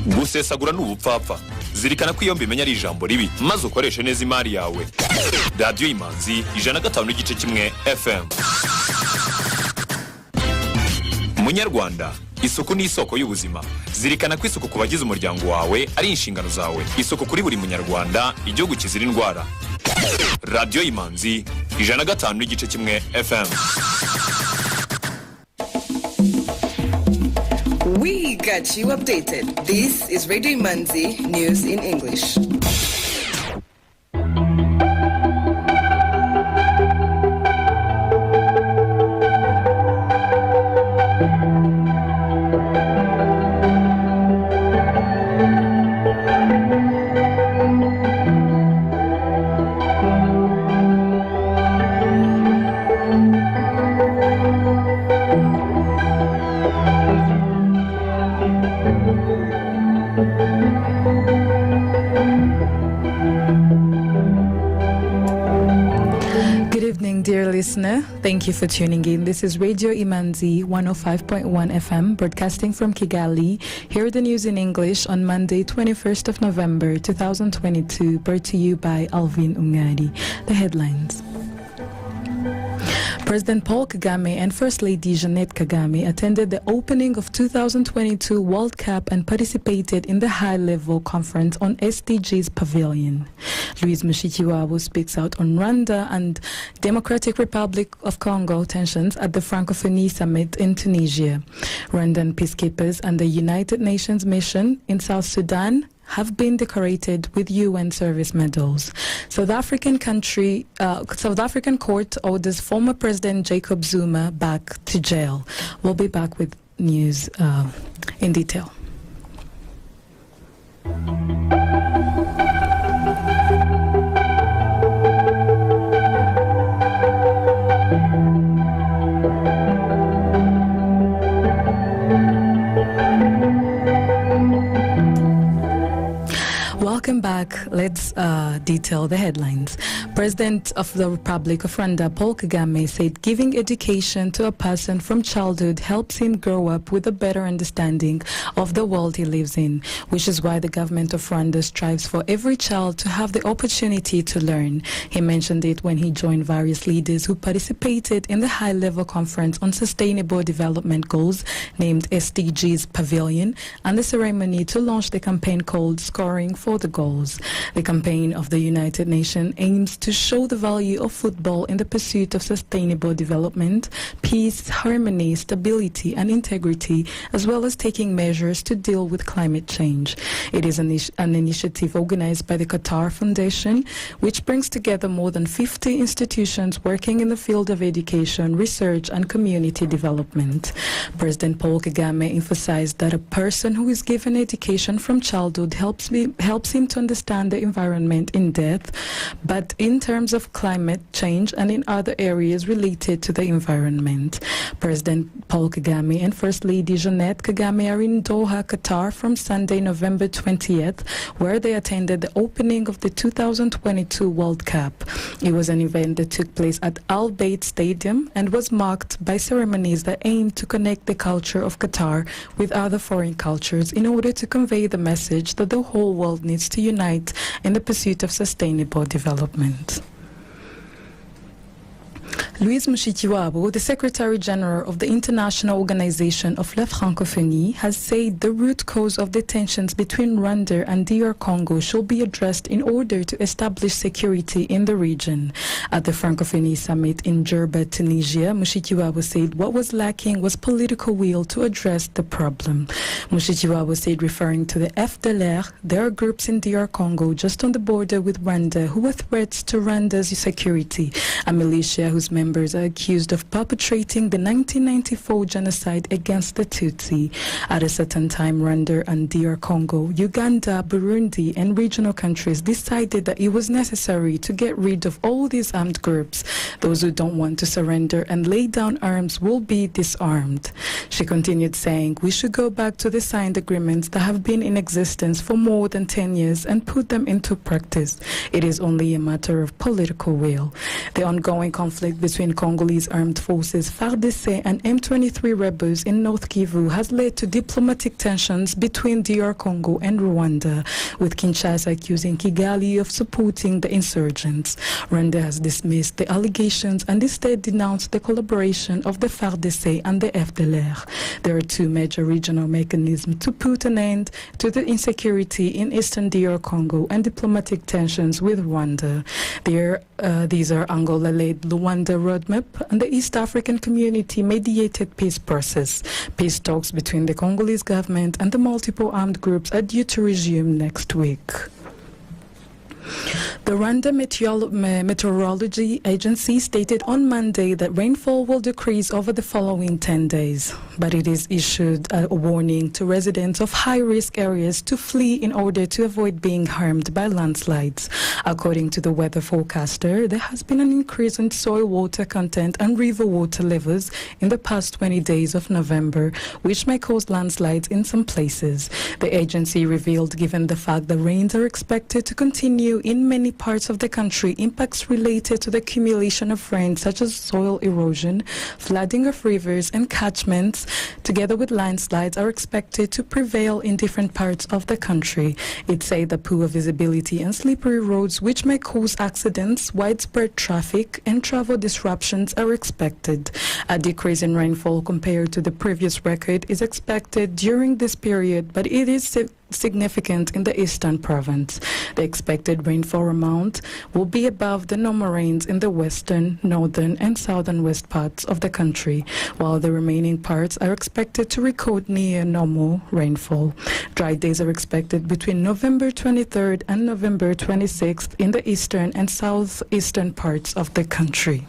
Gusesagura n'ubupfapfa. Zirikana ko iyo mbimenya ari ijambo ribi maze ukoreshe neza imari yawe. Radio Imanzi 105.1 FM. Munyarwanda, isuku ni isoko y'ubuzima. Zirikana ko isuku kubagize umuryango wawe ari inshingano zawe. Isuku kuri buri munyarwanda, igihugu kizira indwara. Radio Imanzi 105.1 FM. We got you updated. This is Radio Imanzi News in English. Dear listener, thank you for tuning in. This is Radio Imanzi 105.1 FM, broadcasting from Kigali. Hear the news in English on Monday, 21st of November, 2022, brought to you by Alvin Ungari. The headlines. President Paul Kagame and First Lady Jeanette Kagame attended the opening of 2022 World Cup and participated in the high-level conference on SDGs Pavilion. Louise Mushikiwabo speaks out on Rwanda and Democratic Republic of Congo tensions at the Francophonie Summit in Tunisia. Rwandan peacekeepers and the United Nations mission in South Sudan have been decorated with UN service medals. South African court orders former President Jacob Zuma back to jail. We'll be back with news in detail. Welcome back. Let's detail the headlines. President of the Republic of Rwanda, Paul Kagame, said giving education to a person from childhood helps him grow up with a better understanding of the world he lives in, which is why the government of Rwanda strives for every child to have the opportunity to learn. He mentioned it when he joined various leaders who participated in the high-level conference on sustainable development goals named SDGs Pavilion and the ceremony to launch the campaign called Scoring for the Goals. The campaign of the United Nations aims to show the value of football in the pursuit of sustainable development, peace, harmony, stability, and integrity, as well as taking measures to deal with climate change. It is an initiative organized by the Qatar Foundation, which brings together more than 50 institutions working in the field of education, research, and community development. President Paul Kagame emphasized that a person who is given education from childhood helps him to understand the environment in depth, but in terms of climate change and in other areas related to the environment. President Paul Kagame and First Lady Jeanette Kagame are in Doha, Qatar from Sunday, November 20th, where they attended the opening of the 2022 World Cup. It was an event that took place at Al Bayt Stadium and was marked by ceremonies that aimed to connect the culture of Qatar with other foreign cultures in order to convey the message that the whole world needs to unite in the pursuit of sustainable development. Louise Mushikiwabo, the Secretary General of the International Organization of La Francophonie, has said the root cause of the tensions between Rwanda and DR Congo should be addressed in order to establish security in the region. At the Francophonie Summit in Djerba, Tunisia, Mushikiwabo said what was lacking was political will to address the problem. Mushikiwabo said, referring to the FDLR, there are groups in DR Congo just on the border with Rwanda who are threats to Rwanda's security, a militia whose members are accused of perpetrating the 1994 genocide against the Tutsi. At a certain time, Rwanda and DR Congo, Uganda, Burundi, and regional countries decided that it was necessary to get rid of all these armed groups. Those who don't want to surrender and lay down arms will be disarmed. She continued saying, we should go back to the signed agreements that have been in existence for more than 10 years and put them into practice. It is only a matter of political will. The ongoing conflict between between Congolese armed forces FARDC and M23 rebels in North Kivu has led to diplomatic tensions between DR Congo and Rwanda, with Kinshasa accusing Kigali of supporting the insurgents. Rwanda has dismissed the allegations and instead denounced the collaboration of the FARDC and the FDLR. There are two major regional mechanisms to put an end to the insecurity in eastern DR Congo and diplomatic tensions with Rwanda. These are Angola-led Luanda Roadmap and the East African Community-mediated peace process. Peace talks between the Congolese government and the multiple armed groups are due to resume next week. The Rwanda Meteorology Agency stated on Monday that rainfall will decrease over the following 10 days, but it has issued a warning to residents of high-risk areas to flee in order to avoid being harmed by landslides. According to the weather forecaster, there has been an increase in soil water content and river water levels in the past 20 days of November, which may cause landslides in some places. The agency revealed, given the fact that rains are expected to continue in many parts of the country, impacts related to the accumulation of rain such as soil erosion, flooding of rivers and catchments, together with landslides, are expected to prevail in different parts of the country. It said that poor visibility and slippery roads, which may cause accidents, widespread traffic and travel disruptions, are expected. A decrease in rainfall compared to the previous record is expected during this period, but it is significant in the eastern province. The expected rainfall amount will be above the normal rains in the western, northern and southern west parts of the country, while the remaining parts are expected to record near normal rainfall. Dry days are expected between November 23rd and November 26th in the eastern and southeastern parts of the country.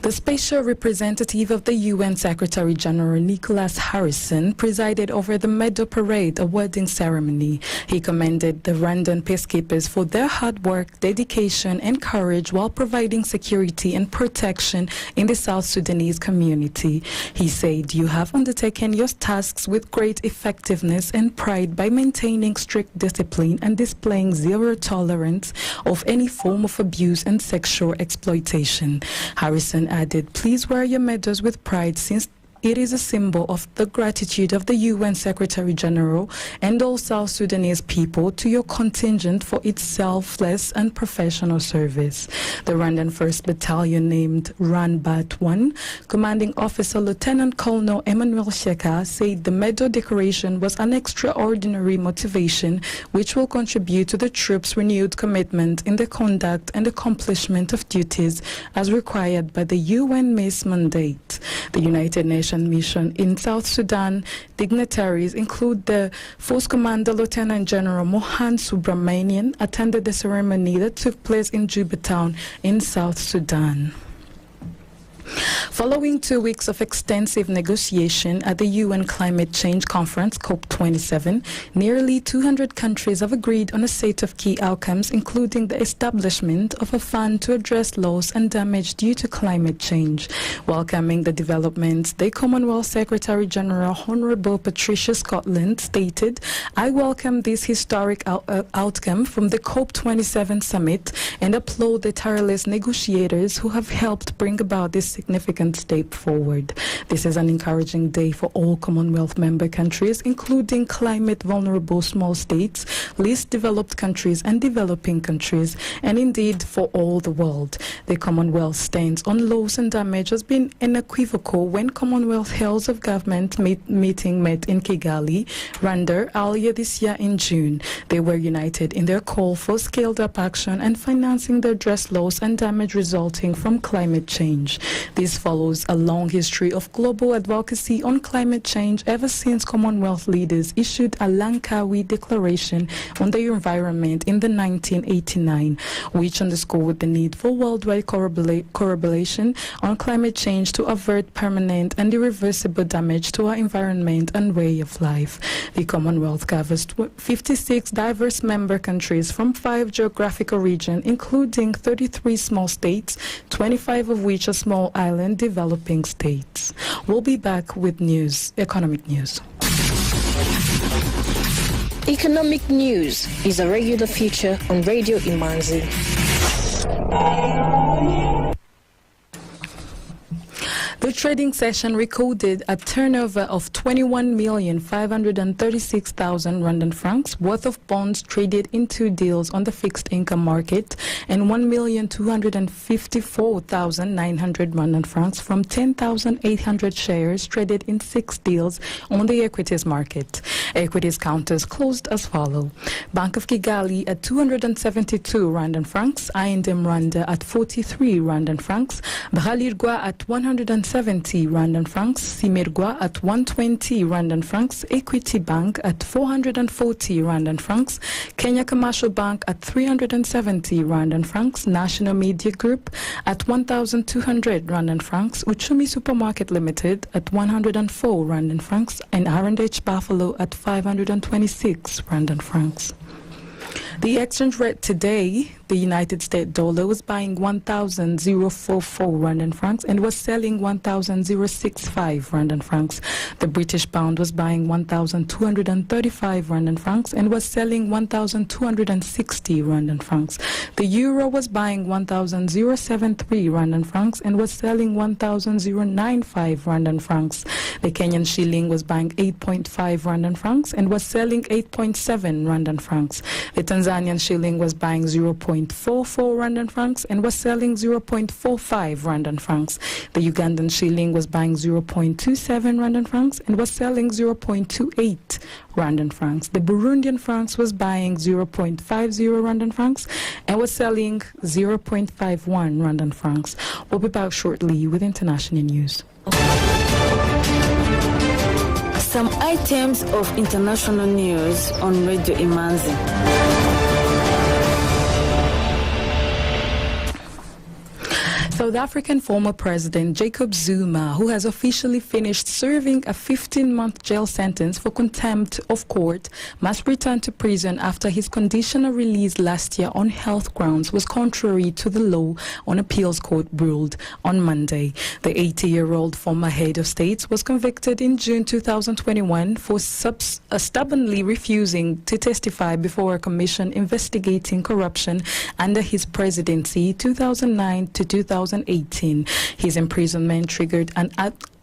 The special representative of the UN Secretary General Nicholas Harrison presided over the medal parade awarding ceremony. He commended the Rwandan peacekeepers for their hard work, dedication and courage while providing security and protection in the South Sudanese community. He said, "You have undertaken your tasks with great effectiveness and pride by maintaining strict discipline and displaying zero tolerance of any form of abuse and sexual exploitation." Harrison added, "Please wear your medals with pride, since it is a symbol of the gratitude of the UN Secretary General and all South Sudanese people to your contingent for its selfless and professional service." The Rwandan 1st Battalion, named Ranbat 1, Commanding Officer Lieutenant Colonel Emmanuel Sheka, said the medal decoration was an extraordinary motivation which will contribute to the troops' renewed commitment in the conduct and accomplishment of duties as required by the UN MIS mandate. The United Nations mission in South Sudan dignitaries include the Force Commander Lieutenant General Mohan Subramanian attended the ceremony that took place in Juba Town in South Sudan. Following 2 weeks of extensive negotiation at the UN Climate Change Conference, COP27, nearly 200 countries have agreed on a set of key outcomes, including the establishment of a fund to address loss and damage due to climate change. Welcoming the developments, the Commonwealth Secretary General Honorable Patricia Scotland stated, "I welcome this historic outcome from the COP27 summit and applaud the tireless negotiators who have helped bring about this significant step forward. This is an encouraging day for all Commonwealth member countries, including climate vulnerable small states, least developed countries and developing countries, and indeed for all the world. The Commonwealth stance on loss and damage has been unequivocal when Commonwealth Heads of Government meeting met in Kigali, Rwanda, earlier this year in June. They were united in their call for scaled-up action and financing to address loss and damage resulting from climate change. This follows a long history of global advocacy on climate change ever since Commonwealth leaders issued a Langkawi Declaration on the Environment in 1989, which underscored the need for worldwide collaboration on climate change to avert permanent and irreversible damage to our environment and way of life. The Commonwealth covers 56 diverse member countries from 5 geographical regions, including 33 small states, 25 of which are small island developing states. We'll be back with economic news. Economic news is a regular feature on Radio Imanzi. The trading session recorded a turnover of 21,536,000 Rwandan francs worth of bonds traded in 2 deals on the fixed income market and 1,254,900 Rwandan francs from 10,800 shares traded in 6 deals on the equities market. Equities counters closed as follow. Bank of Kigali at 272 Rwandan francs, I&M Rwanda at 43 Rwandan francs, Bralirwa at 170 Rwandan francs, Simirwa at 120 Rwandan francs, Equity Bank at 440 Rwandan francs, Kenya Commercial Bank at 370 Rwandan francs, National Media Group at 1,200 Rwandan francs, Uchumi Supermarket Limited at 104 Rwandan francs, and R&H Buffalo at 526 Rwandan francs. The exchange rate today, the United States dollar was buying 1,044 Rwandan francs and was selling 1,065 Rwandan francs. The British pound was buying 1,235 Rwandan francs and was selling 1,260 Rwandan francs. The euro was buying 1,073 Rwandan francs and was selling 1,095 Rwandan francs. The Kenyan shilling was buying 8.5 Rwandan francs and was selling 8.7 Rwandan francs. The Tanzanian shilling was buying 0.44 Rwandan francs and was selling 0.45 Rwandan francs. The Ugandan shilling was buying 0.27 Rwandan francs and was selling 0.28 Rwandan francs. The Burundian francs was buying 0.50 Rwandan francs and was selling 0.51 Rwandan francs. We'll be back shortly with international news. Some items of international news on Radio Imanzi. South African former President Jacob Zuma, who has officially finished serving a 15-month jail sentence for contempt of court, must return to prison after his conditional release last year on health grounds was contrary to the law, an appeals court ruled on Monday. The 80-year-old former head of state was convicted in June 2021 for stubbornly refusing to testify before a commission investigating corruption under his presidency 2009 to 2018. His imprisonment triggered an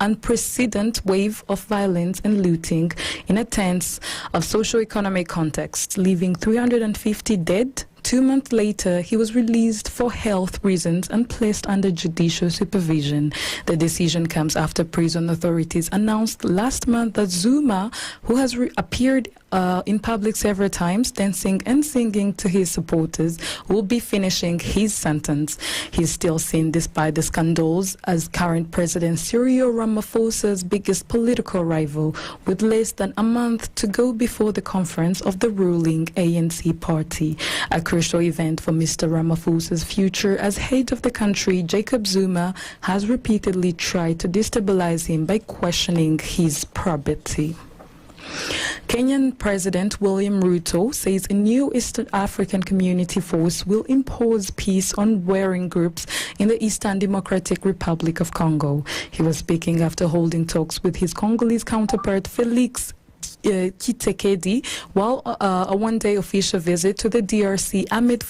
unprecedented wave of violence and looting in a tense of socio-economic context, leaving 350 dead. 2 months later, he was released for health reasons and placed under judicial supervision. The decision comes after prison authorities announced last month that Zuma, who has appeared in public several times, dancing and singing to his supporters, will be finishing his sentence. He's still seen, despite the scandals, as current President Cyril Ramaphosa's biggest political rival, with less than a month to go before the conference of the ruling ANC party. A crucial event for Mr. Ramaphosa's future as head of the country, Jacob Zuma has repeatedly tried to destabilize him by questioning his probity. Kenyan President William Ruto says a new East African Community Force will impose peace on warring groups in the Eastern Democratic Republic of Congo. He was speaking after holding talks with his Congolese counterpart Felix Tshisekedi while a one-day official visit to the DRC amid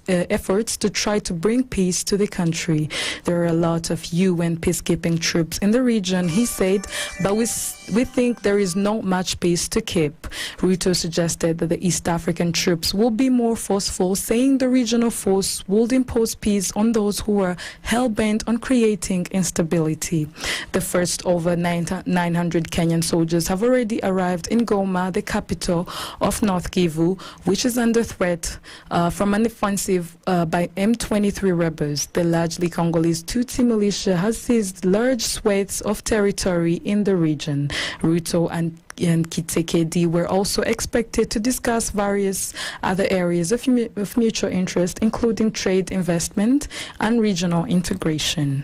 efforts to try to bring peace to the country. There are a lot of UN peacekeeping troops in the region, he said, but we think there is not much peace to keep. Ruto suggested that the East African troops will be more forceful, saying the regional force would impose peace on those who are hell-bent on creating instability. The first over 900 Kenyan soldiers have already arrived in Goma, the capital of North Kivu, which is under threat from an offensive by M23 rebels. The largely Congolese Tutsi militia has seized large swathes of territory in the region. Ruto and Tshisekedi were also expected to discuss various other areas of mutual interest, including trade, investment, and regional integration.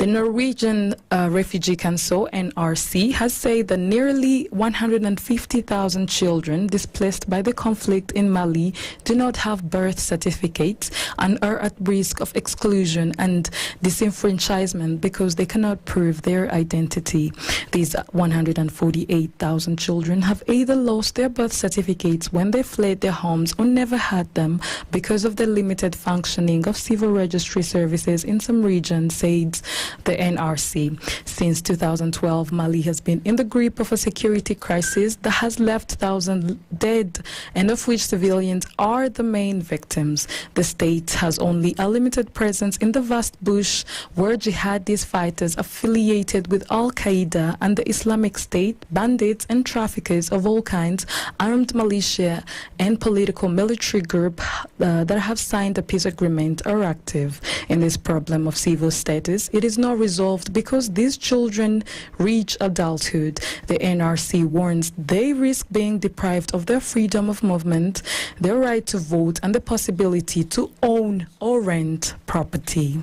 The Norwegian Refugee Council, NRC, has said that nearly 150,000 children displaced by the conflict in Mali do not have birth certificates and are at risk of exclusion and disenfranchisement because they cannot prove their identity. These 148,000 children have either lost their birth certificates when they fled their homes or never had them because of the limited functioning of civil registry services in some regions, said the NRC. Since 2012, Mali has been in the grip of a security crisis that has left thousands dead, and of which civilians are the main victims. The state has only a limited presence in the vast bush where jihadist fighters affiliated with Al-Qaeda and the Islamic State, bandits and traffickers of all kinds, armed militia and political military group that have signed a peace agreement are active. In this problem of civil status, it is not resolved because these children reach adulthood. The NRC warns they risk being deprived of their freedom of movement, their right to vote, and the possibility to own or rent property.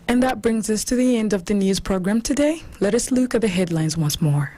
And that brings us to the end of the news program today. Let us look at the headlines once more.